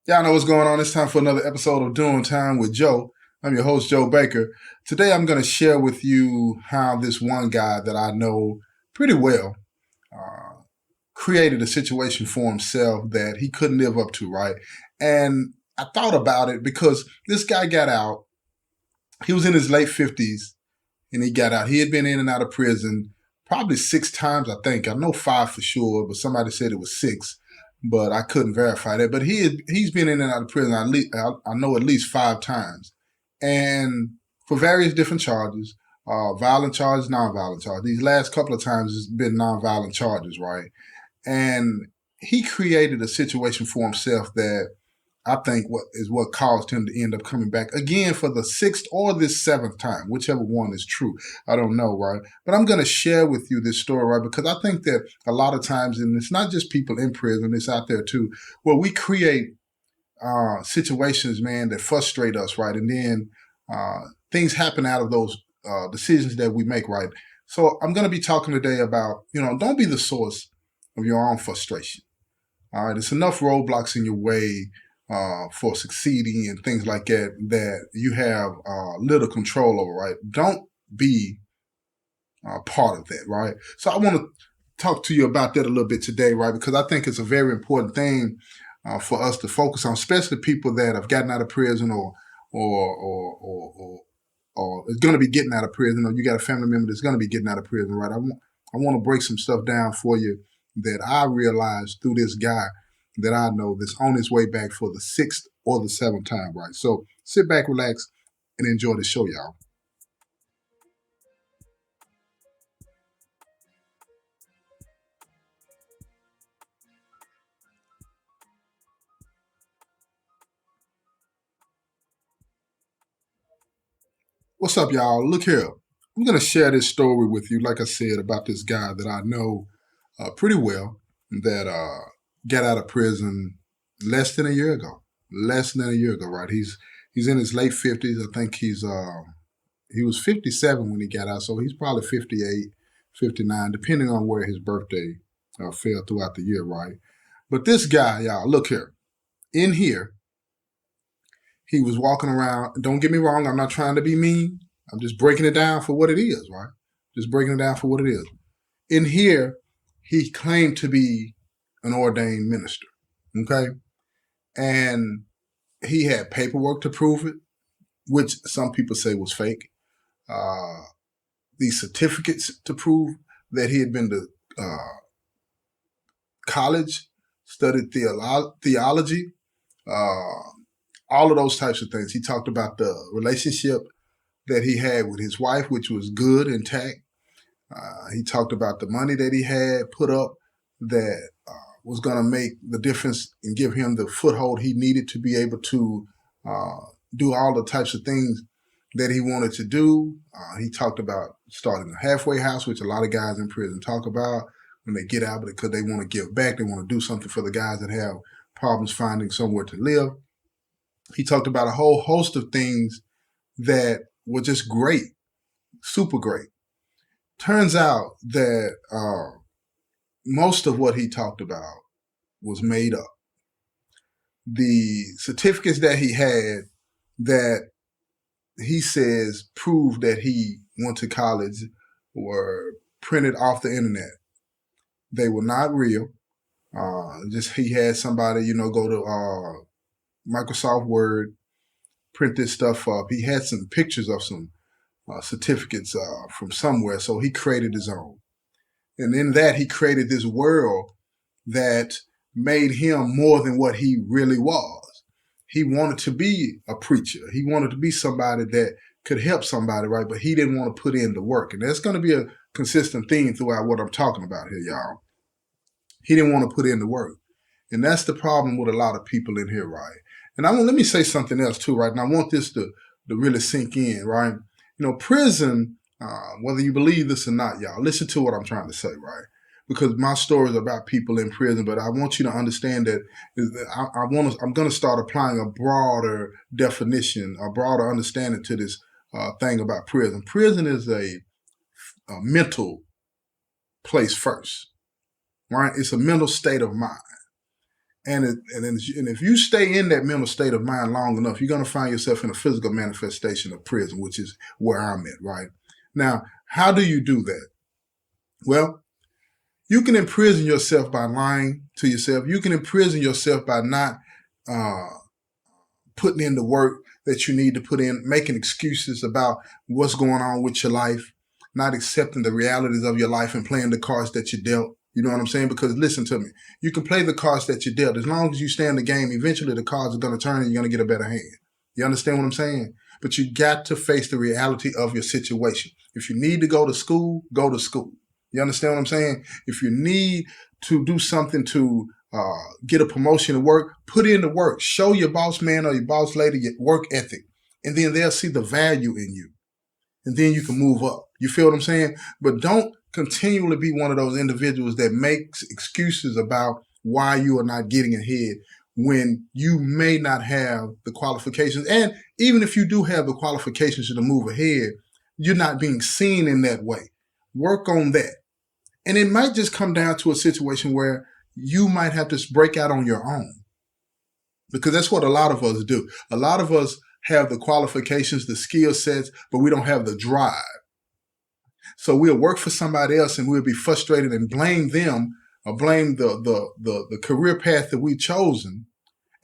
Y'all know what's going on. It's time for another episode of Doing Time with Joe. I'm your host, Joe Baker. Today I'm going to share with you how this one guy that I know pretty well created a situation for himself that he couldn't live up to, right? And I thought about it because this guy got out. He was in his late 50s and he got out. He had been in and out of prison probably 6 times, I think. I know 5 for sure, but somebody said it was 6, but I couldn't verify that. But he's been in and out of prison. I know at least 5 times, and for various different charges, violent charges, non-violent charges. These last couple of times it's been non-violent charges, right? And he created a situation for himself that I think what caused him to end up coming back again for the 6th or this 7th time, whichever one is true. I don't know, right? But I'm going to share with you this story, right? Because I think that a lot of times, and it's not just people in prison, it's out there too, where we create situations, man, that frustrate us, right? And then things happen out of those decisions that we make, right? So I'm going to be talking today about, don't be the source of your own frustration. All right, it's enough roadblocks in your way for succeeding and things like that you have little control over, right? Don't be part of that, right? So I want to talk to you about that a little bit today, right? Because I think it's a very important thing for us to focus on, especially people that have gotten out of prison or is going to be getting out of prison, or you got a family member that's going to be getting out of prison, right? I want to break some stuff down for you that I realized through this guy that I know that's on his way back for the 6th or the 7th time, right? So sit back, relax, and enjoy the show, y'all. What's up, y'all? Look here. I'm going to share this story with you, like I said, about this guy that I know pretty well that got out of prison less than a year ago. Less than a year ago, right? He's in his late 50s. I think he was 57 when he got out, so he's probably 58, 59, depending on where his birthday fell throughout the year, right? But this guy, y'all, look here. In here, he was walking around. Don't get me wrong, I'm not trying to be mean. I'm just breaking it down for what it is, right? Just breaking it down for what it is. In here, he claimed to be an ordained minister, okay? And he had paperwork to prove it, which some people say was fake. Uh, these certificates to prove that he had been to college, studied theology, uh, all of those types of things. He talked about the relationship that he had with his wife, which was good, intact. He talked about the money that he had put up that was going to make the difference and give him the foothold he needed to be able to uh, do all the types of things that he wanted to do. He talked about starting a halfway house, which a lot of guys in prison talk about when they get out because they want to give back. They want to do something for the guys that have problems finding somewhere to live. He talked about a whole host of things that were just great, super great. Turns out that most of what he talked about was made up. The certificates that he had that he says proved that he went to college were printed off the internet. They were not real. Just he had somebody, go to Microsoft Word, print this stuff up. He had some pictures of some certificates from somewhere, so he created his own. And in that, he created this world that made him more than what he really was. He wanted to be a preacher. He wanted to be somebody that could help somebody, right? But he didn't want to put in the work. And that's going to be a consistent theme throughout what I'm talking about here, y'all. He didn't want to put in the work. And that's the problem with a lot of people in here, right? And let me say something else too, right? And I want this to really sink in, right? Prison, whether you believe this or not, y'all, listen to what I'm trying to say, right? Because my story is about people in prison, but I want you to understand that I'm going to start applying a broader definition, a broader understanding to this thing about prison. Prison is a mental place first, right? It's a mental state of mind. And if you stay in that mental state of mind long enough, you're going to find yourself in a physical manifestation of prison, which is where I'm at right now. How do you do that? Well, you can imprison yourself by lying to yourself. You can imprison yourself by not putting in the work that you need to put in, making excuses about what's going on with your life, not accepting the realities of your life and playing the cards that you dealt. You know what I'm saying? Because listen to me, you can play the cards that you dealt. As long as you stay in the game, eventually the cards are going to turn and you're going to get a better hand. You understand what I'm saying? But you got to face the reality of your situation. If you need to go to school, go to school. You understand what I'm saying? If you need to do something to get a promotion at work, put in the work. Show your boss man or your boss lady your work ethic. And then they'll see the value in you. And then you can move up. You feel what I'm saying? But don't continually be one of those individuals that makes excuses about why you are not getting ahead when you may not have the qualifications. And even if you do have the qualifications to move ahead, you're not being seen in that way. Work on that. And it might just come down to a situation where you might have to break out on your own, because that's what a lot of us do. A lot of us have the qualifications, the skill sets, but we don't have the drive. So we'll work for somebody else and we'll be frustrated and blame them or blame the career path that we've chosen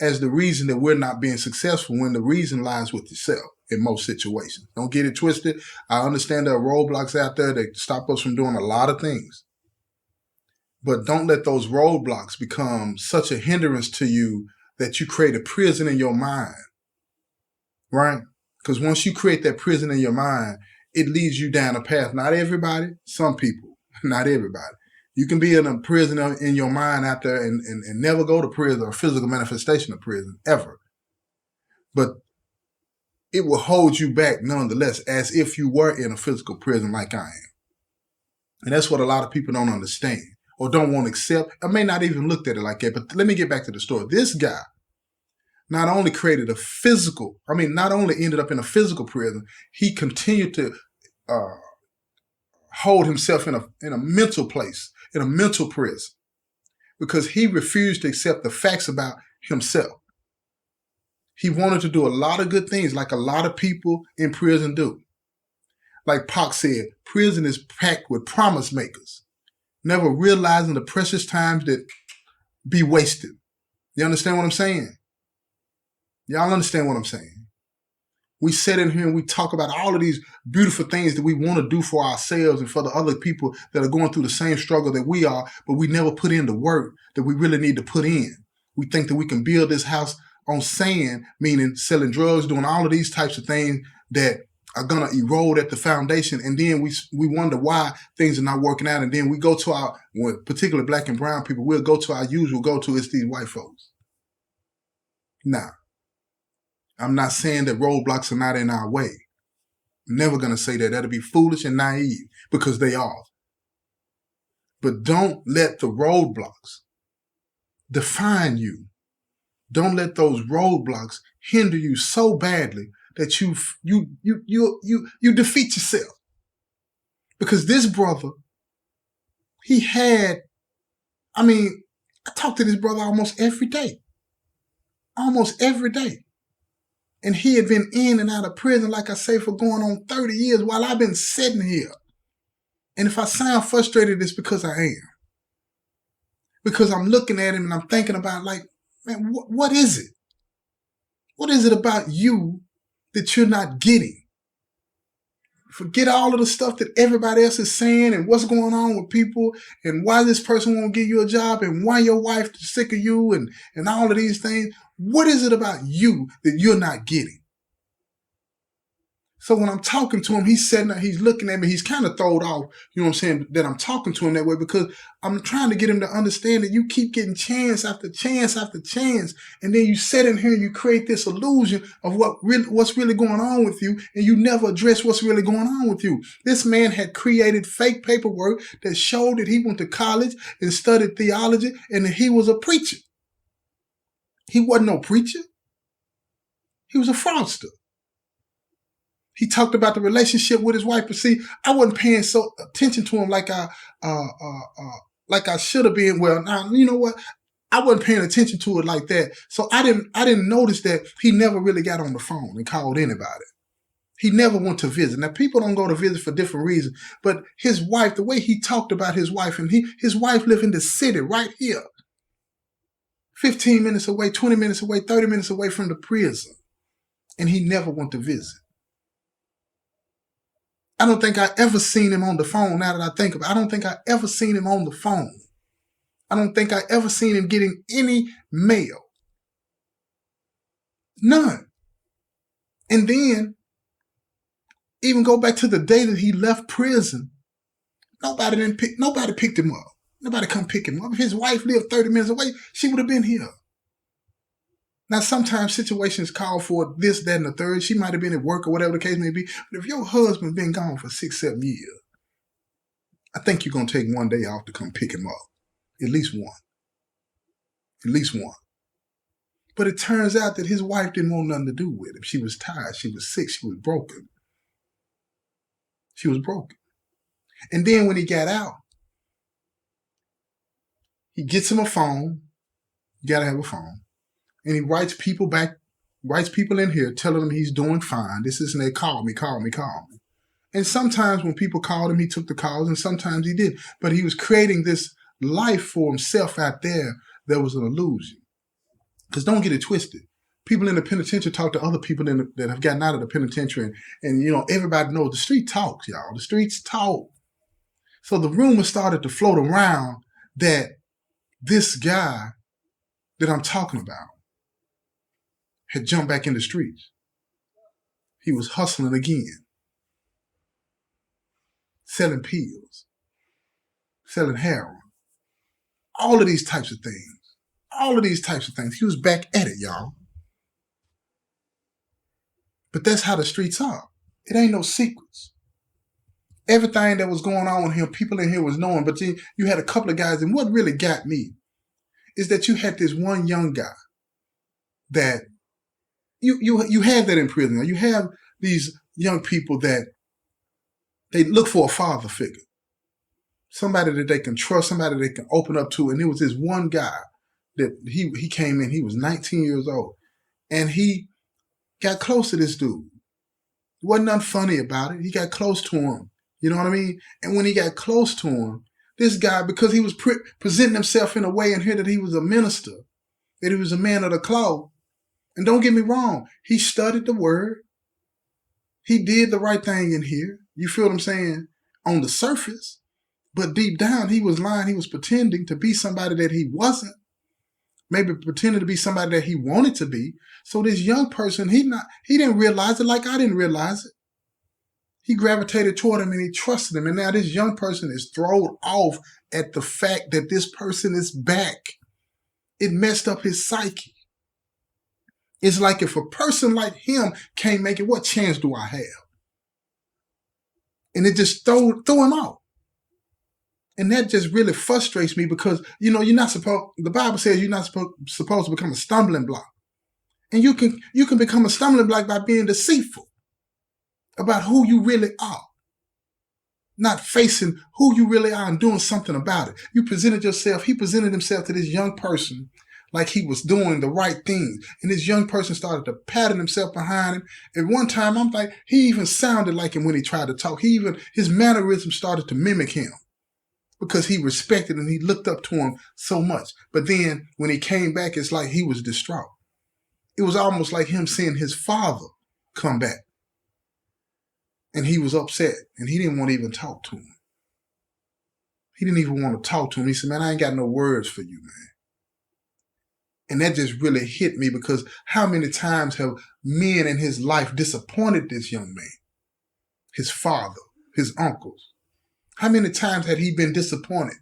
as the reason that we're not being successful, when the reason lies with yourself in most situations. Don't get it twisted. I understand there are roadblocks out there that stop us from doing a lot of things. But don't let those roadblocks become such a hindrance to you that you create a prison in your mind, right? Because once you create that prison in your mind, it leads you down a path. Not everybody, some people, not everybody. You can be in a prison in your mind out there and never go to prison or physical manifestation of prison, ever. But it will hold you back nonetheless, as if you were in a physical prison like I am. And that's what a lot of people don't understand or don't want to accept. I may not even looked at it like that, but let me get back to the story. This guy not only created not only ended up in a physical prison, he continued to hold himself in a mental place, in a mental prison, because he refused to accept the facts about himself. He wanted to do a lot of good things like a lot of people in prison do. Like Pac said, prison is packed with promise makers, never realizing the precious times that be wasted. You understand what I'm saying? Y'all understand what I'm saying? We sit in here and we talk about all of these beautiful things that we want to do for ourselves and for the other people that are going through the same struggle that we are, but we never put in the work that we really need to put in. We think that we can build this house on sand, meaning selling drugs, doing all of these types of things that are going to erode at the foundation. And then we wonder why things are not working out. And then we go to our, particularly black and brown people, we'll go to our usual go-to, it's these white folks. Now, I'm not saying that roadblocks are not in our way. I'm never going to say that. That'll be foolish and naive, because they are. But don't let the roadblocks define you. Don't let those roadblocks hinder you so badly that you defeat yourself. Because this brother, I talk to this brother almost every day. Almost every day. And he had been in and out of prison, like I say, for going on 30 years while I've been sitting here. And if I sound frustrated, it's because I am. Because I'm looking at him and I'm thinking about, like, man, what is it? What is it about you that you're not getting? Forget all of the stuff that everybody else is saying and what's going on with people and why this person won't give you a job and why your wife is sick of you and all of these things. What is it about you that you're not getting? So when I'm talking to him, he's sitting there, he's looking at me, he's kind of thrown off, you know what I'm saying, that I'm talking to him that way, because I'm trying to get him to understand that you keep getting chance after chance after chance, and then you sit in here and you create this illusion of what's really going on with you, and you never address what's really going on with you. This man had created fake paperwork that showed that he went to college and studied theology and that he was a preacher. He wasn't no preacher. He was a fraudster. He talked about the relationship with his wife, but see, I wasn't paying attention to him like I should have been. Well, now, you know what? I wasn't paying attention to it like that. So I didn't notice that he never really got on the phone and called anybody. He never went to visit. Now, people don't go to visit for different reasons, but his wife, the way he talked about his wife, and his wife lived in the city right here, 15 minutes away, 20 minutes away, 30 minutes away from the prison, and he never went to visit. I don't think I ever seen him on the phone. Now that I think of it, I don't think I ever seen him on the phone. I don't think I ever seen him getting any mail. None. And then, even go back to the day that he left prison, nobody picked him up. Nobody come pick him up. If his wife lived 30 minutes away, she would have been here. Now, sometimes situations call for this, that, and the third. She might have been at work or whatever the case may be. But if your husband been gone for 6, 7 years, I think you're going to take one day off to come pick him up. At least one. At least one. But it turns out that his wife didn't want nothing to do with him. She was tired. She was sick. She was broken. She was broken. And then when he got out, he gets him a phone. You got to have a phone. And he writes people in here telling them he's doing fine. This isn't they call me. And sometimes when people called him, he took the calls, and sometimes he did. But he was creating this life for himself out there that was an illusion. Because don't get it twisted. People in the penitentiary talk to other people that have gotten out of the penitentiary. And you know, everybody knows the street talks, y'all. The streets talk. So the rumor started to float around that this guy that I'm talking about had jumped back in the streets. He was hustling again. Selling pills. Selling heroin. All of these types of things. He was back at it, y'all. But that's how the streets are. It ain't no secrets. Everything that was going on with him, people in here was knowing, but you had a couple of guys, and what really got me is that you had this one young guy that you had that in prison. You have these young people that they look for a father figure. Somebody that they can trust, somebody they can open up to. And it was this one guy that he came in, he was 19 years old, and he got close to this dude. There wasn't nothing funny about it. He got close to him. You know what I mean? And when he got close to him, this guy, because he was presenting himself in a way in here that he was a minister, that he was a man of the cloth. And don't get me wrong, he studied the word. He did the right thing in here. You feel what I'm saying? On the surface. But deep down, he was lying. He was pretending to be somebody that he wasn't. Maybe pretending to be somebody that he wanted to be. So this young person, he didn't realize it like I didn't realize it. He gravitated toward him and he trusted him. And now this young person is thrown off at the fact that this person is back. It messed up his psyche. It's like if a person like him can't make it, what chance do I have? And it just threw him out. And that just really frustrates me because, you know, the Bible says you're not supposed to become a stumbling block. And you can become a stumbling block by being deceitful about who you really are. Not facing who you really are and doing something about it. He presented himself to this young person like he was doing the right thing. And this young person started to pattern himself behind him. At one time, I'm like, he even sounded like him when he tried to talk. His mannerisms started to mimic him because he respected and he looked up to him so much. But then when he came back, it's like he was distraught. It was almost like him seeing his father come back. And he was upset and he didn't want to even talk to him. He didn't even want to talk to him. He said, man, I ain't got no words for you, man. And that just really hit me because how many times have men in his life disappointed this young man? His father, his uncles. How many times had he been disappointed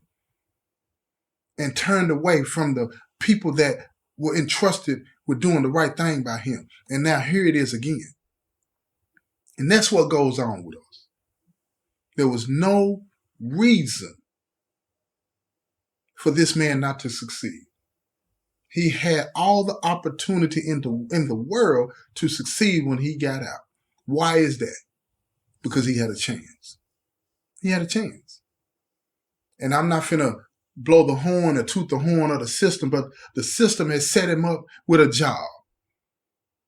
and turned away from the people that were entrusted with doing the right thing by him? And now here it is again. And that's what goes on with us. There was no reason for this man not to succeed. He had all the opportunity in the world to succeed when he got out. Why is that? Because he had a chance. He had a chance. And I'm not finna blow the horn or toot the horn of the system, but the system had set him up with a job.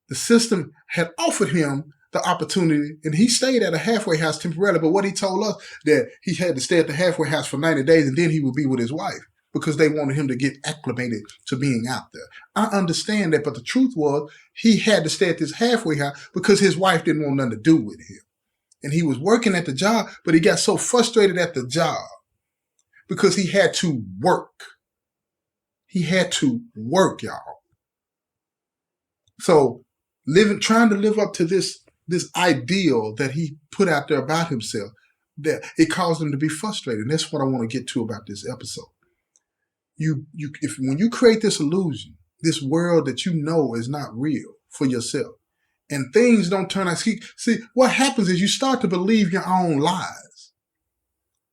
The system had offered him the opportunity, and he stayed at a halfway house temporarily, but what he told us, that he had to stay at the halfway house for 90 days and then he would be with his wife because they wanted him to get acclimated to being out there. I understand that, but the truth was he had to stay at this halfway house because his wife didn't want nothing to do with him. And he was working at the job, but he got so frustrated at the job because he had to work. He had to work, y'all. So trying to live up to this ideal that he put out there about himself, that it caused him to be frustrated. And that's what I want to get to about this episode. When you create this illusion, this world that you know is not real for yourself, and things don't turn out. See, what happens is you start to believe your own lies.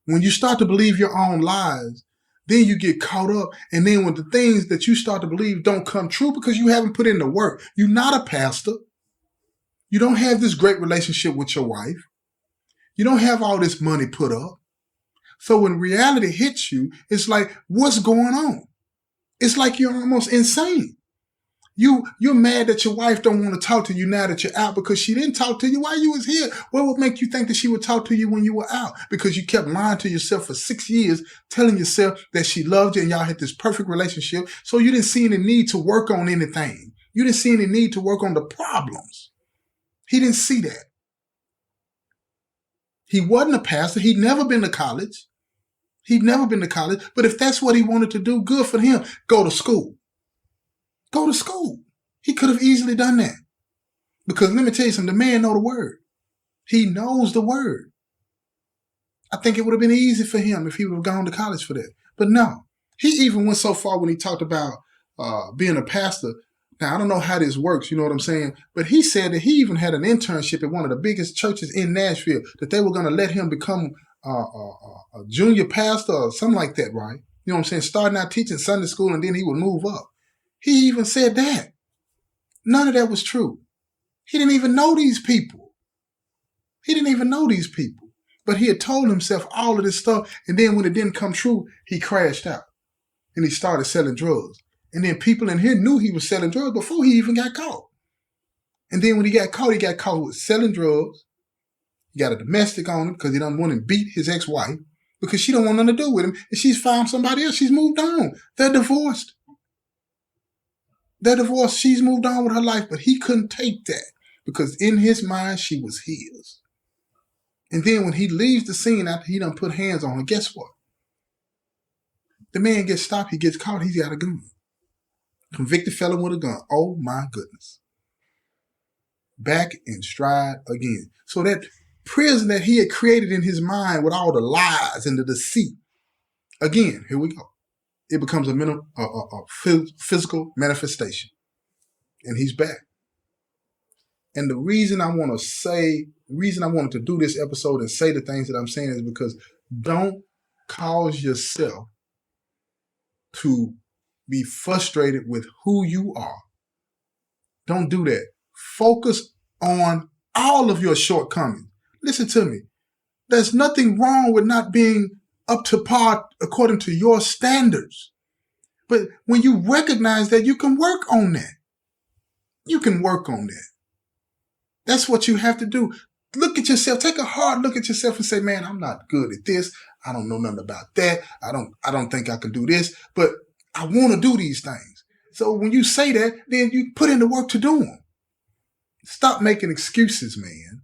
When you start to believe your own lies, then you get caught up. And then when the things that you start to believe don't come true because you haven't put in the work, you're not a pastor. You don't have this great relationship with your wife. You don't have all this money put up. So when reality hits you, it's like, what's going on? It's like you're almost insane. You're mad that your wife don't want to talk to you now that you're out because she didn't talk to you while you was here. What would make you think that she would talk to you when you were out? Because you kept lying to yourself for 6 years, telling yourself that she loved you and y'all had this perfect relationship. So you didn't see any need to work on anything. You didn't see any need to work on the problems. He didn't see that. He wasn't a pastor. He'd never been to college. But if that's what he wanted to do, good for him. Go to school. Go to school. He could have easily done that. Because let me tell you something, the man knows the word. He knows the word. I think it would have been easy for him if he would have gone to college for that. But no. He even went so far when he talked about being a pastor. Now, I don't know how this works, you know what I'm saying? But he said that he even had an internship at one of the biggest churches in Nashville, that they were going to let him become a junior pastor or something like that, right? You know what I'm saying? Starting out teaching Sunday school and then he would move up. He even said that. None of that was true. He didn't even know these people. But he had told himself all of this stuff, and then when it didn't come true, he crashed out. And he started selling drugs. And then people in here knew he was selling drugs before he even got caught. And then when he got caught with selling drugs. He got a domestic on him because he doesn't want to beat his ex-wife because she don't want nothing to do with him. And she's found somebody else. She's moved on. They're divorced. She's moved on with her life, but he couldn't take that because in his mind, she was his. And then when he leaves the scene after he done put hands on her, guess what? The man gets stopped. He gets caught. He's got a gun. Convicted felon with a gun. Oh, my goodness. Back in stride again. So that prison that he had created in his mind with all the lies and the deceit, again, here we go. It becomes a physical manifestation. And he's back. And the reason I wanted to do this episode and say the things that I'm saying is because don't cause yourself to be frustrated with who you are. Don't do that. Focus on all of your shortcomings. Listen to me. There's nothing wrong with not being up to par according to your standards. But when you recognize that, you can work on that. That's what you have to do. Look at yourself. Take a hard look at yourself and say, man, I'm not good at this. I don't know nothing about that. I don't think I can do this, but I want to do these things. So when you say that, then you put in the work to do them. Stop making excuses, man.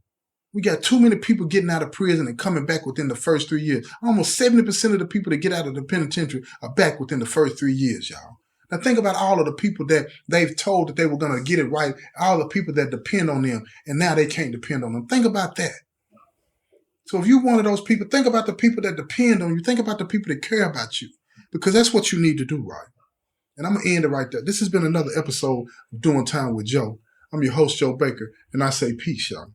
We got too many people getting out of prison and coming back within the first 3 years. Almost 70% of the people that get out of the penitentiary are back within the first 3 years, y'all. Now think about all of the people that they've told that they were going to get it right, all the people that depend on them, and now they can't depend on them. Think about that. So if you're one of those people, think about the people that depend on you. Think about the people that care about you, because that's what you need to do, right? And I'm going to end it right there. This has been another episode of Doing Time with Joe. I'm your host, Joe Baker, and I say peace, y'all.